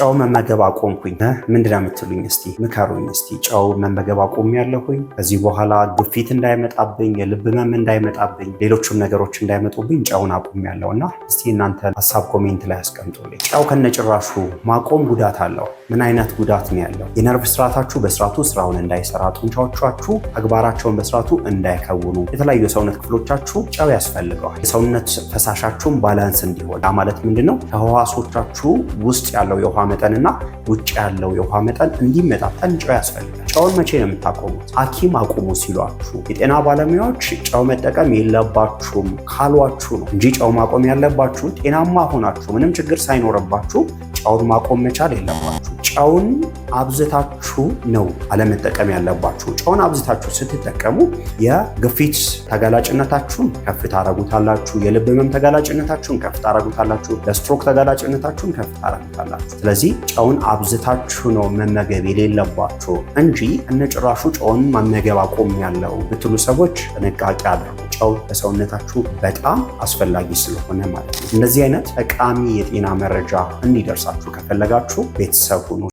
ጨው መመገብ አቆምኩኝ። ምንድነው የምትሉኝ? እስቲ ምከሩኝ። እስቲ ጨው መመገብ አቆሚያለሁኝ ከዚህ በኋላ ግፊት እንዳይመጣብኝ፣ የልብ ህመም እንዳይመጣብኝ፣ ሌሎችም ነገሮች እንዳይመጡብኝ ጨውን አቆሚያለሁና እስቲ እናንተ ሐሳብ ኮሜንት ላይ አስቀምጡልኝ። ጨው ከነጭራሹ ማቆም ጉዳት አለው። ምን አይነት ጉዳት ነው ያለው? የነርቭ ስርዓታችሁ በስርዓቱ ስራውን እንዳይሰራ፣ ጡንቻዎቻችሁ ተግባራቸውን በስርዓቱ እንዳይከውኑ፣ የተለያዩ የሰውነት ክፍሎቻችሁ ጨው ያስፈልገዋል። የሰውነት ፈሳሻችሁን ባላንስ እንዲሆን ማለት ምንድነው? ከህዋሶቻችሁ ውስጥ ያለው የውሃ መጠንና ውጭ ያለው የውሃ መጠን እንዲመጣጠን ጨው ያስፈልጋል። ጨውን መቼ ነው የምታቆሙት? ሐኪም አቁሙ ሲሏችሁ፣ የጤና ባለሙያዎች ጨው መጠቀም የለባችሁም ካሏችሁ ነው እንጂ ጨው ማቆም ያለባችሁ ጤናማ ሆናችሁ ምንም ችግር ሳይኖርባችሁ ጨውን ማቆም መቻል የለባችሁ። ጨውን አብዝታችሁ ነው አለመጠቀም ያለባችሁ። ጨውን አብዝታችሁ ስትጠቀሙ የግፊት ተጋላጭነታችሁን ከፍ ታረጉታላችሁ፣ የልብ ህመም ተጋላጭነታችሁን ከፍ ታረጉታላችሁ፣ ለስትሮክ ተጋላጭነታችሁን ከፍ ታረጉታላችሁ። ስለዚህ ጨውን አብዝታችሁ ነው መመገብ የሌለባችሁ እንጂ እነጭራሹ ጨውን መመገብ አቆም ያለው ብትሉ ሰዎች ጥንቃቄ አድርጉ። ጨው ለሰውነታችሁ በጣም አስፈላጊ ስለሆነ ማለት ነው። እንደዚህ አይነት ጠቃሚ የጤና መረጃ እንዲደርሳችሁ ከፈለጋችሁ ቤተሰብ ሁኑ።